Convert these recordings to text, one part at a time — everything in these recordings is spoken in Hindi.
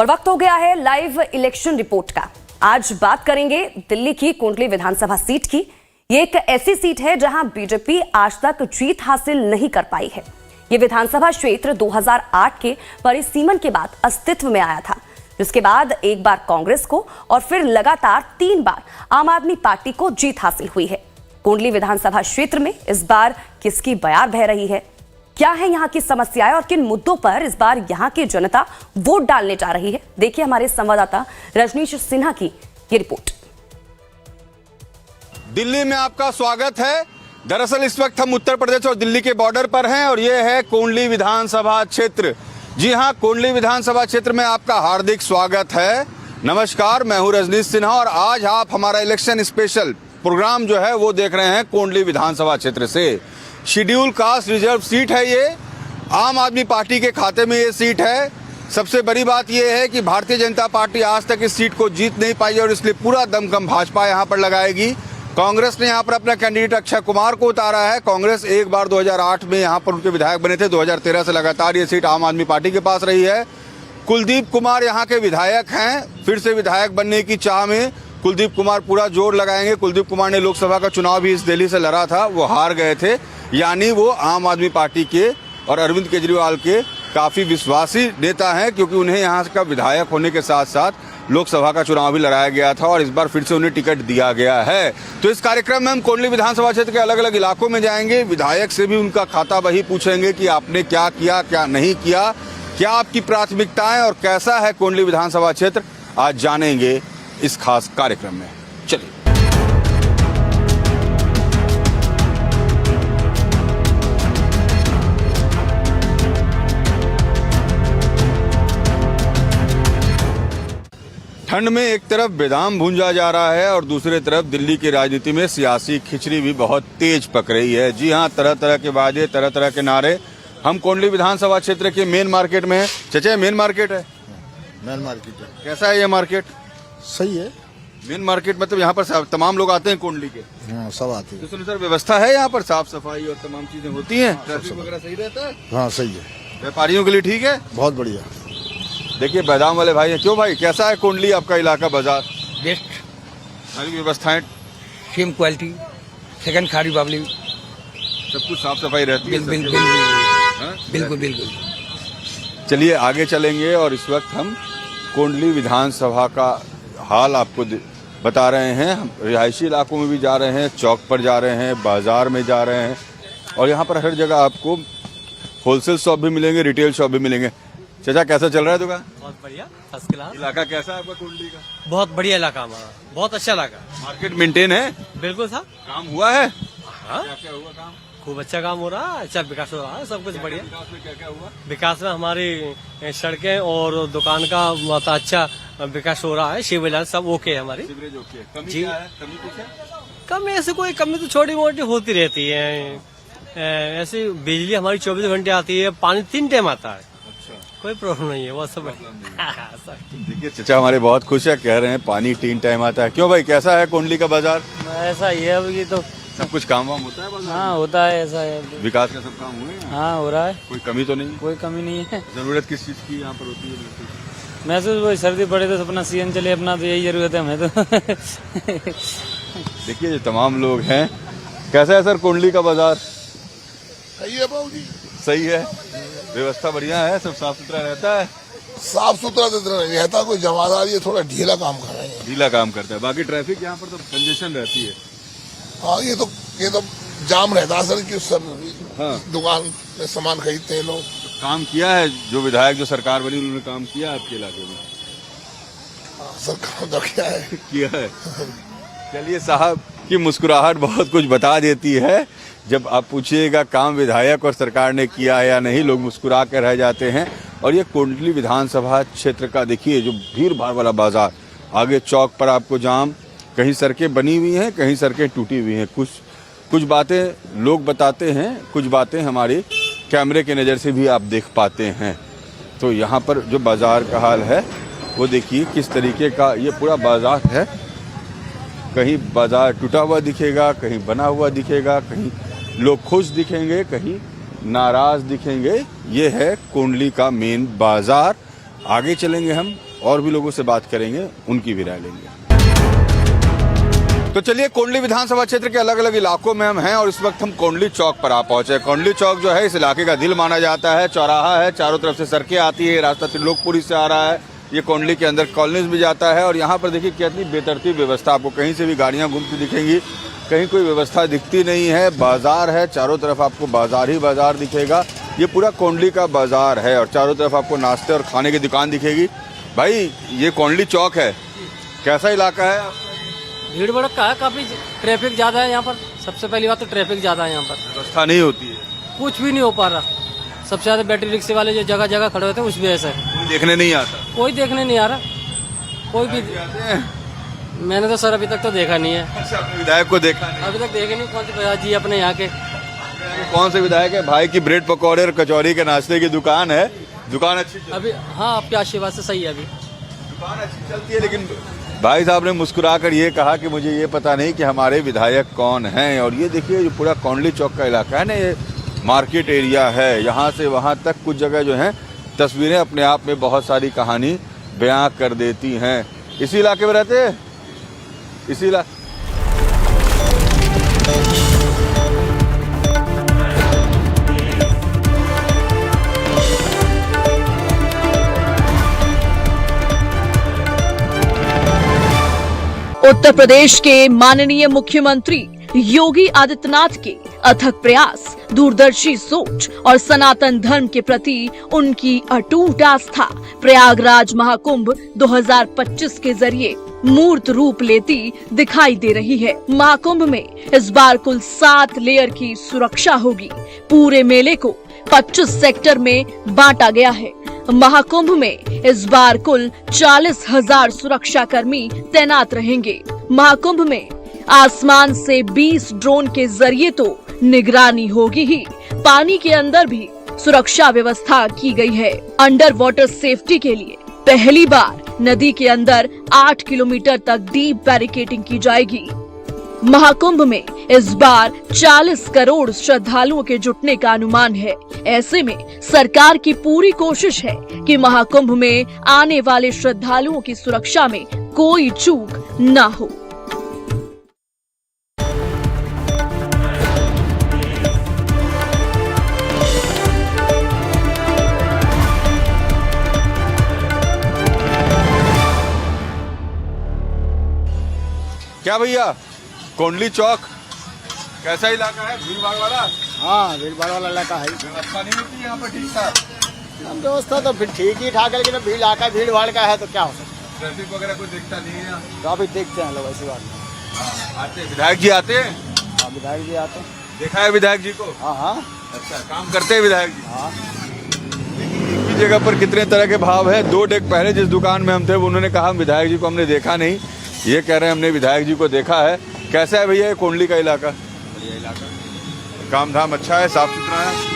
और वक्त हो गया है लाइव इलेक्शन रिपोर्ट का। आज बात करेंगे दिल्ली की कोंडली विधानसभा सीट की। ये एक ऐसी सीट है जहां बीजेपी आज तक जीत हासिल नहीं कर पाई है। ये विधानसभा क्षेत्र 2008 के परिसीमन के बाद अस्तित्व में आया था, जिसके बाद एक बार कांग्रेस को और फिर लगातार 3 बार आम आदमी पार्टी को जीत हासिल हुई है। कोंडली विधानसभा क्षेत्र में इस बार किसकी बयार बह रही है, क्या है यहाँ की समस्याएं और किन मुद्दों पर इस बार यहाँ की जनता वोट डालने जा रही है, देखिए हमारे संवाददाता रजनीश सिन्हा की ये रिपोर्ट। दिल्ली में आपका स्वागत है। दरअसल इस वक्त हम उत्तर प्रदेश और दिल्ली के बॉर्डर पर हैं और ये है कोंडली विधानसभा क्षेत्र। जी हां, कोंडली विधानसभा क्षेत्र में आपका हार्दिक स्वागत है। नमस्कार, मैं हूं रजनीश सिन्हा और आज आप हमारा इलेक्शन स्पेशल प्रोग्राम जो है वो देख रहे हैं कोंडली विधानसभा क्षेत्र से। शेड्यूल कास्ट रिजर्व सीट है ये, आम आदमी पार्टी के खाते में ये सीट है। सबसे बड़ी बात ये है कि भारतीय जनता पार्टी आज तक इस सीट को जीत नहीं पाई और इसलिए पूरा दमखम भाजपा यहाँ पर लगाएगी। कांग्रेस ने यहाँ पर अपना कैंडिडेट अक्षय कुमार को उतारा है। कांग्रेस एक बार 2008 में यहाँ पर उनके विधायक बने थे। 2013 से लगातार ये सीट आम आदमी पार्टी के पास रही है। कुलदीप कुमार यहाँ के विधायक हैं। फिर से विधायक बनने की चाह में कुलदीप कुमार पूरा जोर लगाएंगे। कुलदीप कुमार ने लोकसभा का चुनाव भी इस दिल्ली से लड़ा था, वो हार गए थे। यानी वो आम आदमी पार्टी के और अरविंद केजरीवाल के काफ़ी विश्वासी नेता हैं, क्योंकि उन्हें यहाँ का विधायक होने के साथ साथ लोकसभा का चुनाव भी लड़ाया गया था और इस बार फिर से उन्हें टिकट दिया गया है। तो इस कार्यक्रम में हम कोंडली विधानसभा क्षेत्र के अलग अलग इलाकों में जाएंगे। विधायक से भी उनका खाता बही पूछेंगे कि आपने क्या किया, क्या नहीं किया, क्या आपकी प्राथमिकताएं और कैसा है कोंडली विधानसभा क्षेत्र, आज जानेंगे इस खास कार्यक्रम में। चलिए। ठंड में एक तरफ बेदाम भूंजा जा रहा है और दूसरी तरफ दिल्ली की राजनीति में सियासी खिचड़ी भी बहुत तेज पक रही है। जी हां, तरह तरह के वादे, तरह तरह के नारे। हम कोंडली विधानसभा क्षेत्र के मेन मार्केट में हैं। चचा, मेन मार्केट है? मेन मार्केट है। कैसा है ये मार्केट? सही है। मेन मार्केट मतलब यहाँ पर तमाम लोग आते हैं कोंडली के? हाँ, सब आते हैं। तो सर व्यवस्था है यहाँ पर, साफ सफाई और तमाम चीजें होती हैं? ट्रैफिक वगैरह सही रहता है? हाँ, सही है। व्यापारियों के लिए ठीक है? बहुत बढ़िया। देखिए बादाम वाले भाई हैं। क्यों भाई, कैसा है कोंडली आपका इलाका, बाजार? बेस्ट, सारी व्यवस्थाएं सेम क्वालिटी, सेकंड खाड़ी बाबली, सब कुछ साफ सफाई रहती है? बिल्कुल बिल्कुल। चलिए आगे चलेंगे और इस वक्त हम कोंडली विधानसभा का हाल आपको बता रहे हैं। हम रिहायशी इलाकों में भी जा रहे हैं, चौक पर जा रहे हैं, बाजार में जा रहे हैं और यहाँ पर हर जगह आपको होलसेल शॉप भी मिलेंगे, रिटेल शॉप भी मिलेंगे। चाचा, कैसा चल रहा है दुकान? बहुत बढ़िया, फर्स्ट क्लास। इलाका कैसा है आपका कोंडली का? बहुत बढ़िया इलाका हमारा, बहुत अच्छा इलाका। मार्केट मेंटेन है? बिल्कुल साहब। काम हुआ है? हाँ, क्या क्या हुआ काम? खूब अच्छा काम हो रहा है, अच्छा विकास हो रहा है, सब कुछ बढ़िया। विकास में क्या क्या हुआ? विकास में हमारी सड़कें और दुकान का बहुत अच्छा विकास हो रहा है। शिविर सब ओके है हमारी। Sewerage okay. कमी जी। क्या है? कमी कुछ है? कमी ऐसे कोई कमी तो छोटी मोटी होती रहती है। ऐसे बिजली हमारी 24 घंटे आती है, पानी 3 टाइम आता है, कोई प्रॉब्लम नहीं है, वो सब देखिए चाचा हमारे बहुत खुश है, कह रहे हैं पानी 3 टाइम आता है। क्यों भाई, कैसा है कोंडली का बाजार? ऐसा ही है अभी तो। सब कुछ काम वाम होता है बाजार? हाँ, होता है, ऐसा है। विकास का सब काम हुए हैं? हाँ, हो रहा है, कोई कमी तो नहीं? कोई कमी नहीं है। जरूरत किस चीज की यहाँ पर होती है? महसूस वही सर्दी पड़े तो अपना सीजन चले, अपना तो यही जरूरत है हमें तो। देखिए ये तमाम लोग हैं। कैसा है सर कोंडली का बाजार? सही है बाबूजी। सही है, व्यवस्था बढ़िया है, सब साफ सुथरा रहता है? साफ सुथरा नहीं रहता, कोई जमादार ये थोड़ा ढीला काम कर रहे हैं। ढीला काम करता है। बाकी ट्रैफिक यहाँ पर तो कंजेशन रहती है। हाँ, ये तो जाम रहता है सर, कि सर हाँ। दुकान में सामान खरीदते हैं लोग। काम किया है जो विधायक, जो सरकार बनी उन्होंने काम किया आपके इलाके में? हाँ, सर काम तो क्या है, किया है। चलिए, साहब की मुस्कुराहट बहुत कुछ बता देती है। जब आप पूछिएगा काम विधायक और सरकार ने किया है या नहीं, लोग मुस्कुरा कर रह जाते हैं। और ये कोंडली विधानसभा क्षेत्र का देखिए जो भीड़ भाड़ वाला बाजार, आगे चौक पर आपको जाम, कहीं सड़कें बनी हुई हैं, कहीं सड़कें टूटी हुई हैं। कुछ बातें लोग बताते हैं, कुछ बातें हमारी कैमरे के नज़र से भी आप देख पाते हैं। तो यहाँ पर जो बाजार का हाल है वो देखिए किस तरीके का ये पूरा बाजार है। कहीं बाजार टूटा हुआ दिखेगा, कहीं बना हुआ दिखेगा, कहीं लोग खुश दिखेंगे, कहीं नाराज दिखेंगे। ये है कोंडली का मेन बाजार। आगे चलेंगे हम और भी लोगों से बात करेंगे, उनकी भी राय लेंगे। तो चलिए, कोंडली विधानसभा क्षेत्र के अलग अलग इलाकों में हम हैं और इस वक्त हम कोंडली चौक पर आ पहुंचे। कोंडली चौक जो है इस इलाके का दिल माना जाता है, चौराहा है, चारों तरफ से सड़कें आती है, रास्ता त्रिलोकपुरी से आ रहा है, ये कोंडली के अंदर कॉलोनीज भी जाता है। और यहाँ पर देखिए कितनी बेतरतीब व्यवस्था, आपको कहीं से भी गाड़ियाँ घूमती दिखेंगी, कहीं कोई व्यवस्था दिखती नहीं है। बाजार है, चारों तरफ आपको बाजार ही बाजार दिखेगा। ये पूरा कोंडली का बाजार है और चारों तरफ आपको नाश्ते और खाने की दुकान दिखेगी। भाई, ये कोंडली चौक है, कैसा इलाका है? भीड़ भड़का है, काफी ट्रैफिक ज्यादा है यहाँ पर। सबसे पहली बात तो ट्रैफिक ज्यादा है यहाँ पर, व्यवस्था नहीं होती है, कुछ भी नहीं हो पा रहा। सबसे ज्यादा बैटरी रिक्शे वाले जो जगह जगह खड़े होते हैं उस वजह से देखने नहीं आता। कोई देखने नहीं आ रहा, कोई भी। मैंने तो सर अभी तक तो देखा नहीं है। अच्छा, अपने विधायक को देखा नहीं? अभी तक देखे नहीं। कौन से बजाज जी अपने यहाँ के? कौन से विधायक है? भाई की ब्रेड पकौड़े और कचौरी के नाश्ते की दुकान है, दुकान अच्छी चलती है। अभी हाँ, आपके आशीर्वाद से सही है, अभी दुकान अच्छी चलती है। लेकिन भाई साहब ने मुस्कुराकर ये कहा कि मुझे ये पता नहीं कि हमारे विधायक कौन हैं। और ये देखिए, जो पूरा कोंडली चौक का इलाका है ना, ये मार्केट एरिया है, यहाँ से वहाँ तक कुछ जगह जो हैं तस्वीरें अपने आप में बहुत सारी कहानी बयां कर देती हैं। इसी इलाके में रहते हैं, इसी इलाके। उत्तर प्रदेश के माननीय मुख्यमंत्री योगी आदित्यनाथ के अथक प्रयास, दूरदर्शी सोच और सनातन धर्म के प्रति उनकी अटूट आस्था प्रयागराज महाकुंभ 2025 के जरिए मूर्त रूप लेती दिखाई दे रही है। महाकुंभ में इस बार कुल 7 लेयर की सुरक्षा होगी। पूरे मेले को 25 सेक्टर में बांटा गया है। महाकुंभ में इस बार कुल 40,000 सुरक्षा कर्मी तैनात रहेंगे। महाकुंभ में आसमान से 20 ड्रोन के जरिए तो निगरानी होगी ही, पानी के अंदर भी सुरक्षा व्यवस्था की गई है। अंडर वाटर सेफ्टी के लिए पहली बार नदी के अंदर 8 किलोमीटर तक डीप बैरिकेडिंग की जाएगी। महाकुंभ में इस बार 40 करोड़ श्रद्धालुओं के जुटने का अनुमान है। ऐसे में सरकार की पूरी कोशिश है कि महाकुंभ में आने वाले श्रद्धालुओं की सुरक्षा में कोई चूक न हो। क्या भैया, कोंडली चौक कैसा इलाका है? भीड़ भाड़ वाला? हाँ, भीड़ भाड़ वाला इलाका है। व्यवस्था नहीं होती यहाँ पर ठीक ठाक? व्यवस्था तो फिर ठीक ही ठाक है, लेकिन भीड़ इलाका भीड़ भाड़ का है तो क्या हो सकता है। ट्रैफिक वगैरह कोई देखता नहीं है? तो अभी देखते हैं लोग, ऐसी बात नहीं। आते विधायक जी आते हैं? हाँ, विधायक जी आते हैं। देखा है विधायक जी को? हाँ हाँ। अच्छा, काम करते हैं विधायक जी? हाँ। एक ही जगह पर कितने तरह के भाव है। 2 डेग पहले जिस दुकान में हम थे, उन्होंने कहा विधायक जी को हमने देखा नहीं, ये कह रहे हैं हमने विधायक जी को देखा है। कैसा है भैया ये कोंडली का इलाका? बढ़िया इलाका, काम धाम अच्छा है, साफ सुथरा है।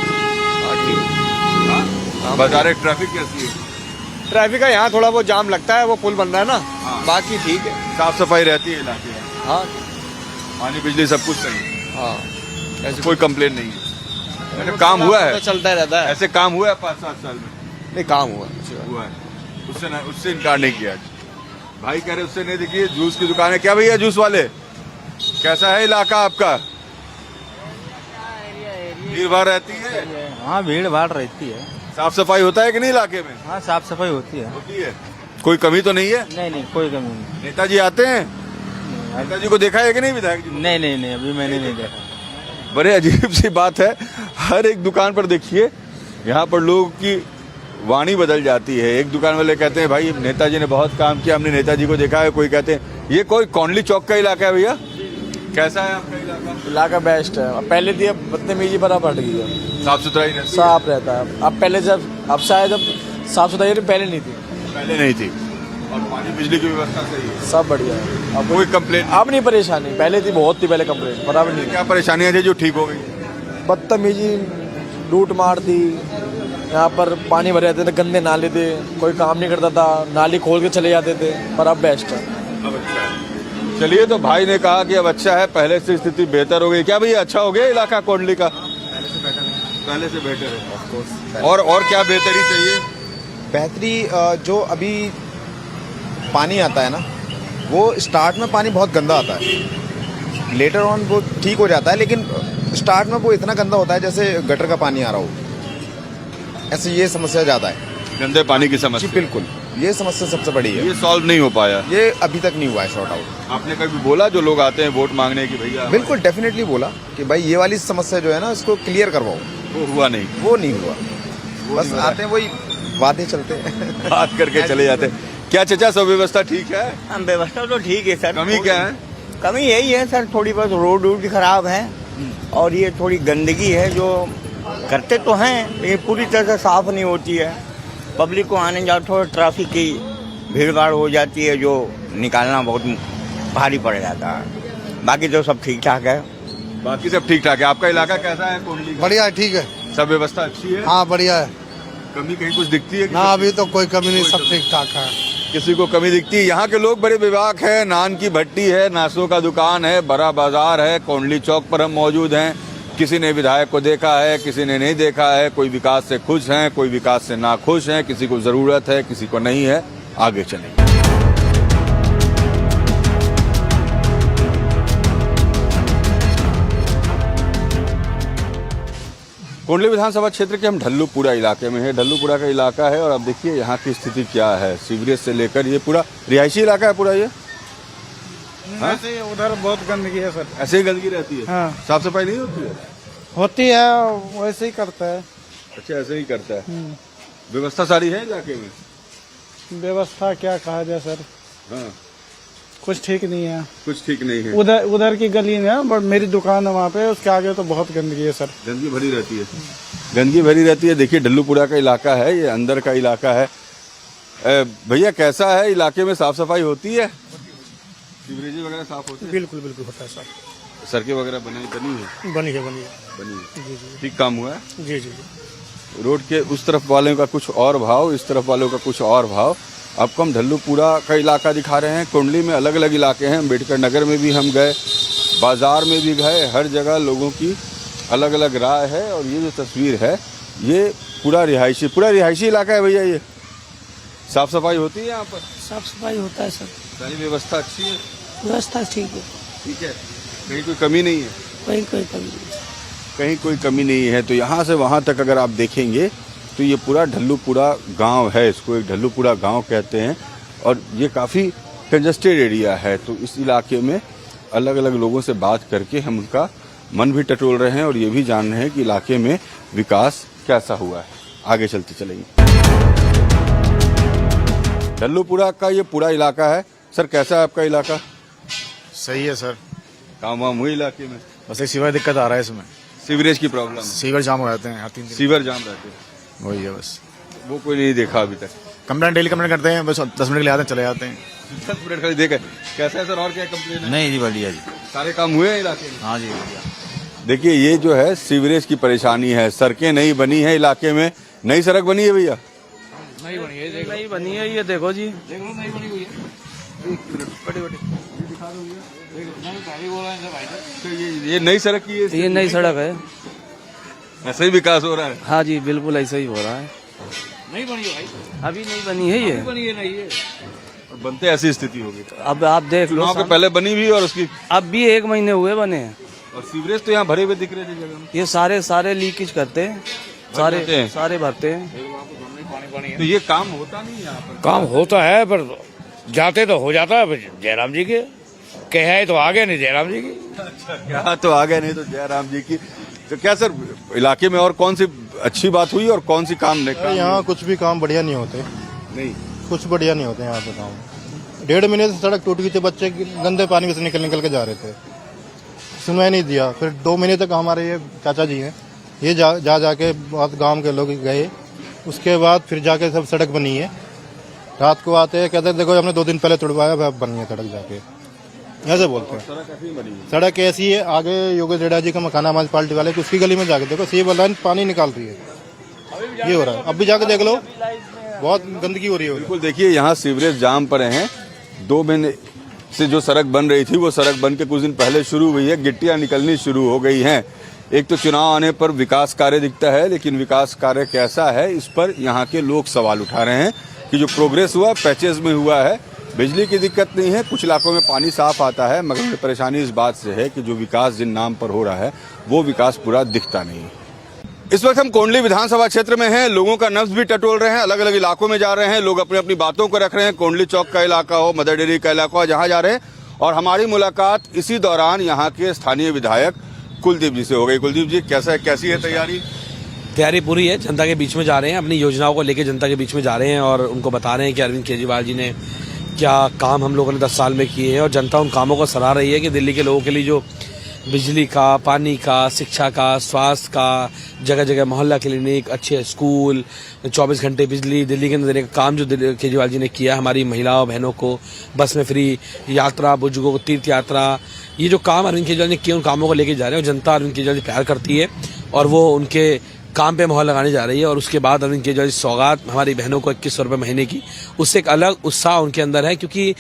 बाजार ट्रैफिक कैसी है? ट्रैफिक का यहाँ थोड़ा बहुत जाम लगता है, वो पुल बन रहा है ना। हाँ। बाकी ठीक है, साफ सफाई रहती है इलाके में? हाँ। पानी बिजली सब कुछ सही है? हाँ, ऐसे कोई कंप्लेन नहीं है? मैंने काम हुआ है? चलता रहता है। ऐसे काम हुआ है 5-7 साल में? नहीं, काम हुआ है, उससे इनकार नहीं किया। भाई कह रहे उससे नहीं। देखिए, जूस की दुकान है। क्या भैया जूस वाले, कैसा है इलाका आपका? भीड़ भाड़ रहती है? हाँ, भीड़ भाड़ रहती है। साफ सफाई होता है कि नहीं इलाके में? हाँ, साफ सफाई होती है। होती है, कोई कमी तो नहीं है? नहीं नहीं, कोई कमी नहीं। नेताजी आते हैं? नेताजी को देखा है कि नहीं विधायक जी? नहीं नहीं नहीं, अभी मैंने नहीं देखा। बड़े अजीब सी बात है, हर एक दुकान पर देखिए यहाँ पर लोगों की वाणी बदल जाती है। एक दुकान वाले कहते हैं भाई नेताजी ने बहुत काम किया, हमने नेताजी को देखा है। कोई कहते हैं ये कोई कोंडली चौक का इलाका है भैया? कैसा है आपका इलाका? इलाका बेस्ट है। पहले थी, अब बदतमीजी बड़ा बढ़ गई है। साफ सुथराई रहती है? साफ रहता है। अब पहले अब शायद साफ सुथराई पहले नहीं थी। पहले नहीं थी। और पानी बिजली की व्यवस्था सही है? सब बढ़िया है। अब कोई कंप्लेन? अब नहीं परेशानी, पहले थी, बहुत थी पहले कंप्लेन, बराबर नहीं। क्या परेशानियां थी जो ठीक हो गई? बदतमीजी, लूट मार थी, यहाँ पर पानी भरे जाते थे, गंदे नाले थे, कोई काम नहीं करता था, नाली खोल के चले जाते थे। पर अब बेस्ट है, अब अच्छा है। चलिए, तो भाई ने कहा कि अब अच्छा है, पहले से स्थिति बेहतर हो गई। क्या भैया अच्छा हो गया इलाका कोंडली का? पहले से बेहतर है। और क्या बेहतरी चाहिए? बेहतरी जो अभी पानी आता है ना, वो स्टार्ट में पानी बहुत गंदा आता है, लेटर ऑन वो ठीक हो जाता है, लेकिन स्टार्ट में वो इतना गंदा होता है जैसे गटर का पानी आ रहा हो। ऐसे ये समस्या ज़्यादा है, गंदे पानी की जी समस्या। बिल्कुल, ये समस्या सबसे बड़ी है। ये सॉल्व नहीं हो पाया। ये अभी तक नहीं हुआ है शॉर्ट आउट। आपने कभी बोला जो लोग आते हैं वोट मांगने की भैया बिल्कुल डेफिनेटली बोला कि भाई ये वाली समस्या जो है ना, इसको क्लियर करवाओ। वो हुआ नहीं, वो नहीं हुआ, बस आते हैं वही वादे चलते हैं। बात करके चले जाते हैं। क्या चचा, सब व्यवस्था ठीक है? व्यवस्था तो ठीक है सर। कमी क्या है? कमी यही है सर, थोड़ी बहुत रोड खराब है और ये थोड़ी गंदगी है, जो करते तो हैं लेकिन पूरी तरह से साफ नहीं होती है। पब्लिक को आने जाओ थोड़ा ट्रैफिक की भीड़ भाड़ हो जाती है, जो निकालना बहुत भारी पड़ जाता है। बाकी तो सब ठीक ठाक है। बाकी सब ठीक ठाक है। आपका इलाका कैसा है कोंडली का? बढ़िया है, ठीक है। सब व्यवस्था अच्छी है? हाँ बढ़िया है। कमी कहीं कुछ दिखती है? ना अभी तो कोई कमी नहीं, सब ठीक ठाक है। किसी को कमी दिखती है? यहाँ के लोग बड़े बेबाक है। नान की भट्टी है, नाश्तों का दुकान है, बड़ा बाजार है, कोंडली चौक पर हम मौजूद हैं। किसी ने विधायक को देखा है, किसी ने नहीं देखा है। कोई विकास से खुश हैं, कोई विकास से नाखुश हैं, किसी को जरूरत है, किसी को नहीं है। आगे चलेंगे। कोंडली विधानसभा क्षेत्र के हम ढल्लूपुरा इलाके में है। ढल्लूपुरा का इलाका है और अब देखिए यहाँ की स्थिति क्या है। सीवरेज से लेकर ये पूरा रिहायशी इलाका है पूरा ये। ऐसे उधर बहुत गंदगी है सर। ऐसे ही गंदगी रहती है? हाँ। साफ सफाई नहीं होती है? होती है, वैसे ही करता है। अच्छा, ऐसे ही करता है। व्यवस्था सारी है इलाके में? व्यवस्था क्या कहा जाए सर, हाँ, कुछ ठीक नहीं है। कुछ ठीक नहीं है। उधर की गली में बट मेरी दुकान है वहाँ पे, उसके आगे तो बहुत गंदगी है सर। गंदगी भरी रहती है, गंदगी भरी रहती है। देखिए ढल्लूपुरा का इलाका है, ये अंदर का इलाका है। भैया कैसा है इलाके में, साफ सफाई होती है? सीवरेज वगैरह साफ होती है? बिल्कुल बिल्कुल होता है सर। सड़कें वगैरह बनी है? बनी है। बनी है। ठीक काम हुआ है? जी जी। रोड के उस तरफ वालों का कुछ और भाव, इस तरफ वालों का कुछ और भाव। आपको हम ढल्लूपुरा का इलाका दिखा रहे हैं। कोंडली में अलग अलग इलाके हैं। अम्बेडकर नगर में भी हम गए, बाजार में भी गए। हर जगह लोगों की अलग अलग राय है। और ये जो तस्वीर है, ये पूरा रिहायशी इलाका है भैया। ये साफ सफाई होती है यहाँ पर? साफ सफाई होता है सर। सारी व्यवस्था अच्छी है? व्यवस्था ठीक है। ठीक है, कहीं कोई कमी नहीं है? कोई कमी नहीं। कहीं कोई कमी नहीं है। तो यहाँ से वहाँ तक अगर आप देखेंगे तो ये पूरा ढल्लूपुरा गांव है। इसको एक ढल्लूपुरा गांव कहते हैं और ये काफ़ी कंजस्टेड एरिया है। तो इस इलाके में अलग अलग लोगों से बात करके हम उनका मन भी टटोल रहे हैं और ये भी जान रहे हैं कि इलाके में विकास कैसा हुआ है। आगे चलते चलेंगे। ढल्लूपुरा का ये पूरा इलाका है। सर कैसा है आपका इलाका? सही है सर। काम वाम हुए इलाके में? बस एक सीवर दिक्कत आ रहा है इसमें, सीवरेज की प्रॉब्लम? सीवर जाम हो जाते हैं 3 दिन। सीवर जाम रहते हैं, वही है बस। वो कोई नहीं देखा अभी तक? कंप्लेंट डेली कंप्लेंट करते हैं, बस 10 मिनट के लिए आते हैं, चले जाते हैं। 10 मिनट खाली देखा। कैसा है सर, और क्या कंप्लेन है? नहीं जी, बढ़िया जी। सारे काम हुए हैं इलाके में? हाँ जी बढ़िया। देखिए ये जो है सीवरेज की परेशानी है। सड़कें नहीं बनी है इलाके में। नई सड़क बनी है भैया? नहीं बनी है, नहीं बनी है। ये देखो जी, देखो नहीं बनी हुई है। तो ये नई सड़क की है? ये नई सड़क है। ऐसे ही विकास हो रहा है? हाँ जी बिल्कुल ऐसा ही हो रहा है। नहीं बनी है भाई, अभी नहीं बनी है। ये बनी है नहीं है, और बनते ऐसी स्थिति होगी। अब आप देख लो, चुनाव के पहले बनी भी और उसकी अब भी 1 महीने हुए बने हैं। और सीवरेज तो यहाँ भरे हुए दिख रहे थे जगह में। ये सारे लीकेज करते हैं, सारे भरते हैं। तो ये काम होता नहीं है यहाँ पर? काम होता है पर जाते तो हो जाता है। जयराम जी के कहे तो आगे नहीं जयराम जी की। अच्छा, क्या तो आगे नहीं तो जयराम जी की। तो क्या सर इलाके में और कौन सी अच्छी बात हुई और कौन सी काम नहीं? यहाँ कुछ भी काम बढ़िया नहीं होते। नहीं, कुछ बढ़िया नहीं होते यहाँ पे काम। 1.5 महीने से सड़क टूट गई थी, बच्चे गंदे पानी में से निकल के जा रहे थे, सुनवाई नहीं दिया। फिर 2 महीने तक हमारे ये चाचा जी हैं, ये जाके बहुत गांव के लोग गए। उसके बाद फिर जाके सब सड़क बनी है। रात को आते हैं, कहते हैं देखो हमने 2 दिन पहले तोड़वाया, अब बनी है सड़क। जाके ऐसे बोलते हैं। सड़क ऐसी है, आगे योगेश रेड्डा जी का मकान आम आदमी पार्टी वाले, उसकी गली में जाके देखो, सीवर लाइन पानी निकाल रही है। ये हो रहा है, अब भी जाके देख लो, बहुत गंदगी हो रही है। बिल्कुल, देखिए यहाँ सीवरेज जाम पड़े हैं। 2 महीने से जो सड़क बन रही थी वो सड़क बन के कुछ दिन पहले शुरू हुई है। गिट्टियां निकलनी शुरू हो गई हैं। एक तो चुनाव आने पर विकास कार्य दिखता है, लेकिन विकास कार्य कैसा है इस पर यहाँ के लोग सवाल उठा रहे हैं कि जो प्रोग्रेस हुआ पैचेस में हुआ है, बिजली की दिक्कत नहीं है, कुछ इलाकों में पानी साफ आता है, मगर परेशानी इस बात से है कि जो विकास जिन नाम पर हो रहा है वो विकास पूरा दिखता नहीं है। इस वक्त हम कोंडली विधानसभा क्षेत्र में हैं, लोगों का नब्ज भी टटोल रहे हैं, अलग अलग इलाकों में जा रहे हैं, लोग अपनी अपनी बातों को रख रहे हैं। कोंडली चौक का इलाका हो, मदर डेयरी का इलाका हो, जहां जा रहे हैं। और हमारी मुलाकात इसी दौरान यहाँ के स्थानीय विधायक कुलदीप जी से हो गई। कुलदीप जी, कैसी है तैयारी? तैयारी पूरी है, जनता के बीच में जा रहे हैं, अपनी योजनाओं को लेकर जनता के बीच में जा रहे हैं और उनको बता रहे हैं कि अरविंद केजरीवाल जी ने क्या काम हम लोगों ने 10 साल में किए हैं। और जनता उन कामों को सराह रही है कि दिल्ली के लोगों के लिए जो बिजली का, पानी का, शिक्षा का, स्वास्थ्य का, जगह जगह मोहल्ला क्लिनिक, अच्छे स्कूल, 24 घंटे बिजली दिल्ली के अंदर देने का काम जो केजरीवाल जी ने किया, हमारी महिलाओं बहनों को बस में फ्री यात्रा, बुजुर्गों को तीर्थ यात्रा, ये जो काम अरविंद केजरीवाल ने किए उन कामों को लेके जा रहे हैं। और जनता अरविंद केजरीवाल जी प्यार करती है और वो उनके काम पे मोहर लगाने जा रही है। और उसके बाद अरविंद केजरीवाल जी सौगात हमारी बहनों को 2100 रुपये महीने की, उससे एक अलग उत्साह उनके अंदर है, क्योंकि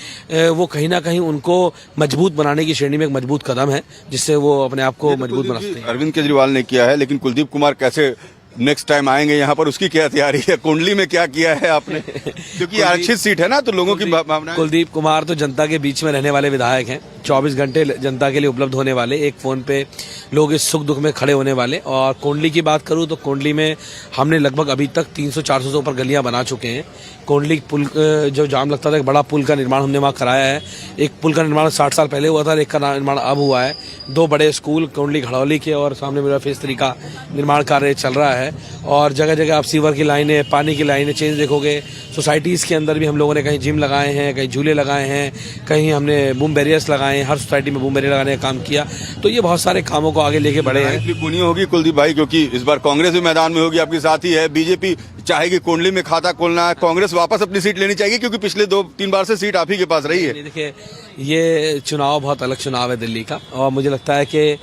वो कहीं ना कहीं उनको मजबूत बनाने की श्रेणी में एक मजबूत कदम है, जिससे वो अपने आप को मजबूत बना सकते हैं। अरविंद केजरीवाल ने किया है, लेकिन कुलदीप कुमार कैसे नेक्स्ट टाइम आएंगे यहाँ पर, उसकी क्या तैयारी है? कुंडली में क्या किया है आपने? क्योंकि आरक्षित सीट है ना, तो लोगों की भावना। कुलदीप कुमार तो जनता के बीच में रहने वाले विधायक हैं, 24 घंटे जनता के लिए उपलब्ध होने वाले, एक फोन पे लोग इस सुख दुख में खड़े होने वाले। और कोंडली की बात करूं तो कोंडली में हमने लगभग अभी तक 300-400 से ऊपर गलियां बना चुके हैं। कोंडली पुल जो जाम लगता था, एक बड़ा पुल का निर्माण हमने वहाँ कराया है। एक पुल का निर्माण 60 साल पहले हुआ था, एक का निर्माण अब हुआ है। 2 बड़े स्कूल कोंडली घड़ौली के और सामने मेरा फेज 3 का निर्माण कार्य चल रहा है। और जगह जगह आप सीवर की लाइनें, पानी की लाइनें चेंज देखोगे। सोसाइटीज़ के अंदर भी हम लोगों ने कहीं जिम लगाए हैं, कहीं झूले लगाए हैं, कहीं हमने बूम बैरियर्स लगाए हैं, हर सोसाइटी में बूम बैरियर लगाने का काम किया। तो ये बहुत सारे कामों को आगे लेके बढ़े हैं। बुनी होगी कुलदीप भाई, क्योंकि इस बार कांग्रेस भी मैदान में होगी, आपकी साथी है। बीजेपी चाहेगी कोंडली में खाता खोलना है, कांग्रेस वापस अपनी सीट लेनी चाहिए, क्योंकि पिछले 2-3 बार से सीट आप ही के पास रही है। देखिए, ये चुनाव बहुत अलग चुनाव है दिल्ली का, और मुझे लगता है कि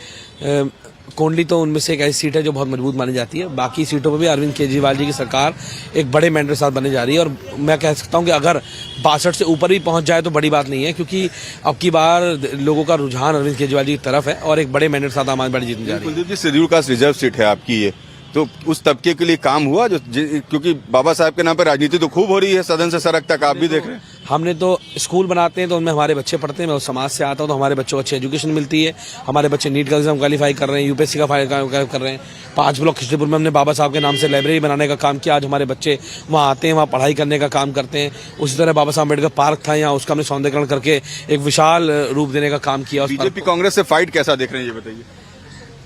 कोंडली तो उनमें से एक ऐसी सीट है जो बहुत मजबूत मानी जाती है। बाकी सीटों पर भी अरविंद केजरीवाल जी की सरकार एक बड़े मैंडेट के साथ बनने जा रही है। और मैं कह सकता हूं कि अगर 62 से ऊपर भी पहुंच जाए तो बड़ी बात नहीं है, क्योंकि अब की बार लोगों का रुझान अरविंद केजरीवाल जी की तरफ है और एक बड़े मैंडेट के साथ आम आदमी पार्टी जीतने जा रही है। कुलदीप जी, शेड्यूल कास्ट रिजर्व सीट है आपकी ये, तो उस तबके के लिए काम हुआ क्योंकि बाबा साहब के नाम पर राजनीति तो खूब हो रही है सदन से सड़क तक, आप भी देख रहे हैं। हमने तो स्कूल बनाते हैं तो उनमें हमारे बच्चे पढ़ते हैं, मैं उस समाज से आता हूं तो हमारे बच्चों को अच्छी एजुकेशन मिलती है। हमारे बच्चे नीट का एग्जाम क्वालिफाई कर रहे हैं, यूपीएससी का कर रहे हैं। 5 ब्लॉक खिचड़ीपुर में हमने बाबा साहब के नाम से लाइब्रेरी बनाने का काम किया। आज हमारे बच्चे वहाँ आते हैं, वहाँ पढ़ाई करने का काम करते हैं। उसी तरह बाबा साहब अम्बेडकर पार्क था यहाँ, उसका हमने सौंदर्यीकरण करके एक विशाल रूप देने का काम किया। बीजेपी कांग्रेस से फाइट कैसा देख रहे हैं, ये बताइए।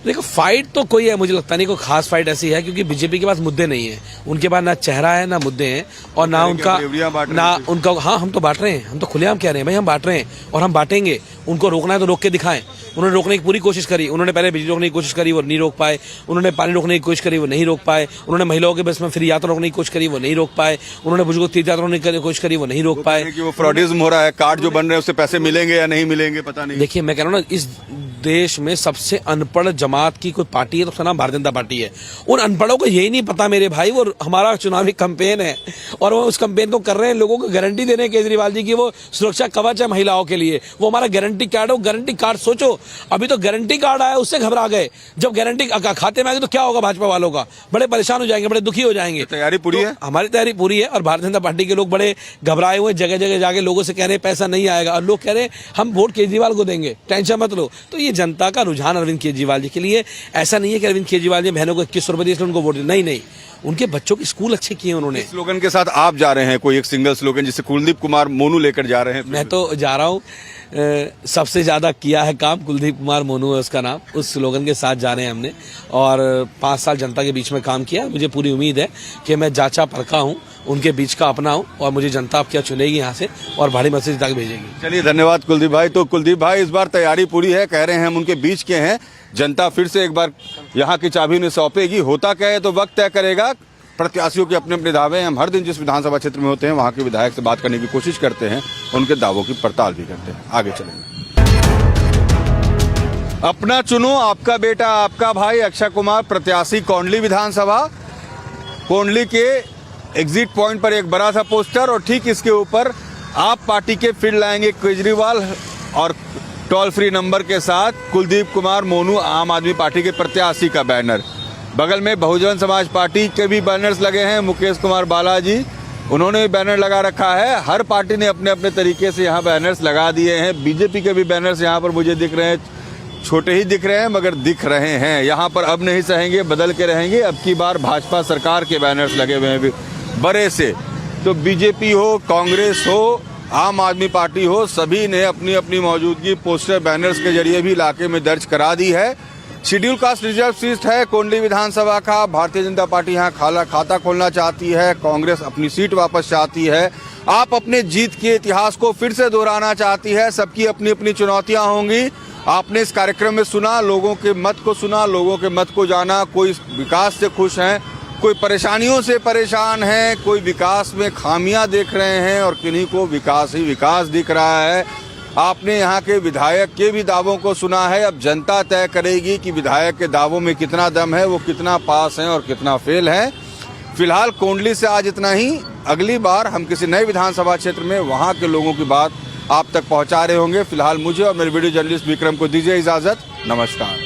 देखो, फाइट तो कोई है, मुझे लगता नहीं कोई खास फाइट ऐसी है, क्योंकि बीजेपी के पास मुद्दे नहीं है, उनके पास ना चेहरा है ना मुद्दे हैं, और ना उनका हाँ, हम तो बांट रहे हैं, हम तो खुलेआम कह रहे हैं भाई, हम बांट रहे हैं और हम बांटेंगे। उनको रोकना है तो रोक के दिखाएं। उन्होंने रोकने की पूरी कोशिश करी, उन्होंने पहले बिजली रोकने की कोशिश करी, वो नहीं रोक पाए। उन्होंने पानी रोकने की कोशिश करी, वो नहीं रोक पाए। उन्होंने महिलाओं के बस में फ्री यात्रा रोकने की कोशिश करी, वो नहीं रोक पाए। उन्होंने बुजुर्गों तीर्थ यात्रा रोकने की कोशिश करी, वो नहीं रोक पाए। वो फ्रॉडिज्म हो रहा है, कार्ड जो बन रहे हैं उससे पैसे मिलेंगे या नहीं मिलेंगे पता नहीं। देखिए, मैं कह रहा हूँ ना, इस देश में सबसे अनपढ़ जमात की कोई पार्टी है तो उसका नाम भारतीय जनता पार्टी है। उन अनपढ़ों को यही नहीं पता मेरे भाई, वो हमारा चुनावी कैंपेन है और वो उस कैंपेन को कर रहे हैं, लोगों को गारंटी दे रहे हैं केजरीवाल जी की वो सुरक्षा कवच है महिलाओं के लिए। वो हमारा गारंटी कार्ड है, वो गारंटी कार्ड सोचो, अभी तो गारंटी कार्ड आया उससे घबरा गए, जब गारंटी खाते में आएगी तो क्या होगा भाजपा वालों का? बड़े परेशान हो जाएंगे, बड़े दुखी हो जाएंगे। तैयारी पूरी है, हमारी तैयारी पूरी है। और भारतीय जनता पार्टी के लोग बड़े घबराए हुए, जगह जगह जाके लोगों से कह रहे हैं पैसा नहीं आएगा, और लोग कह रहे हैं हम वोट केजरीवाल को देंगे, टेंशन मत लो। तो ये जनता का रुझान अरविंद केजरीवाल जी के लिए, ऐसा नहीं है कि अरविंद केजरीवाल जी बहनों को 2100 रुपये दिए उनको वोट, नहीं, उनके बच्चों के स्कूल अच्छे किए उन्होंने। स्लोगन के साथ आप जा रहे हैं, कोई एक सिंगल स्लोगन जिसे कुलदीप कुमार मोनू लेकर जा रहे हैं? मैं तो जा रहा हूँ, सबसे ज्यादा किया है काम कुलदीप कुमार मोनू है उसका नाम, उस स्लोगन के साथ जा रहे हैं हमने। और 5 साल जनता के बीच में काम किया, मुझे पूरी उम्मीद है कि मैं जांचा परखा हूँ, उनके बीच का अपना हूँ, और मुझे जनता अब क्या चुनेगी यहाँ से और भारी मत से जिता के भेजेगी। चलिए, धन्यवाद कुलदीप भाई। तो कुलदीप भाई, इस बार तैयारी पूरी है, कह रहे हैं हम उनके बीच के हैं। जनता फिर से एक बार यहाँ की चाबी उन्हें सौंपेगी, होता क्या है तो वक्त तय करेगा। प्रत्याशियों के अपने अपने दावे हैं, हम हर दिन जिस विधानसभा क्षेत्र में होते हैं वहाँ के विधायक से बात करने की कोशिश करते हैं, उनके दावों की पड़ताल भी करते हैं। आगे चलेंगे। अपना चुनो, आपका बेटा आपका भाई अक्षय कुमार, प्रत्याशी कोंडली विधानसभा। कोंडली के एग्जिट पॉइंट पर एक बड़ा सा पोस्टर और ठीक इसके ऊपर आप पार्टी के फिर लाएंगे केजरीवाल, और टोल फ्री नंबर के साथ कुलदीप कुमार मोनू आम आदमी पार्टी के प्रत्याशी का बैनर। बगल में बहुजन समाज पार्टी के भी बैनर्स लगे हैं, मुकेश कुमार बालाजी उन्होंने बैनर लगा रखा है। हर पार्टी ने अपने अपने तरीके से यहाँ बैनर्स लगा दिए हैं। बीजेपी के भी बैनर्स यहाँ पर मुझे दिख रहे हैं, छोटे ही दिख रहे हैं मगर दिख रहे हैं। यहाँ पर अब नहीं सहेंगे, बदल के रहेंगे। अब की बार भाजपा सरकार के बैनर्स लगे हुए हैं बड़े से। तो बीजेपी हो, कांग्रेस हो, आम आदमी पार्टी हो, सभी ने अपनी अपनी मौजूदगी पोस्टर बैनर्स के जरिए भी इलाके में दर्ज करा दी है। शेड्यूल कास्ट रिजर्व सीट है कोंडली विधानसभा का। भारतीय जनता पार्टी यहाँ खाता खोलना चाहती है, कांग्रेस अपनी सीट वापस चाहती है, आप अपने जीत के इतिहास को फिर से दोहराना चाहती है। सबकी अपनी अपनी चुनौतियां होंगी। आपने इस कार्यक्रम में सुना, लोगों के मत को सुना, लोगों के मत को जाना। कोई विकास से खुश हैं, कोई परेशानियों से परेशान है, कोई विकास में खामियां देख रहे हैं और किन्हीं को विकास ही विकास दिख रहा है। आपने यहाँ के विधायक के भी दावों को सुना है। अब जनता तय करेगी कि विधायक के दावों में कितना दम है, वो कितना पास हैं और कितना फेल है। फिलहाल कोंडली से आज इतना ही। अगली बार हम किसी नए विधानसभा क्षेत्र में वहाँ के लोगों की बात आप तक पहुँचा रहे होंगे। फिलहाल मुझे और मेरे वीडियो जर्नलिस्ट विक्रम को दीजिए इजाज़त। नमस्कार।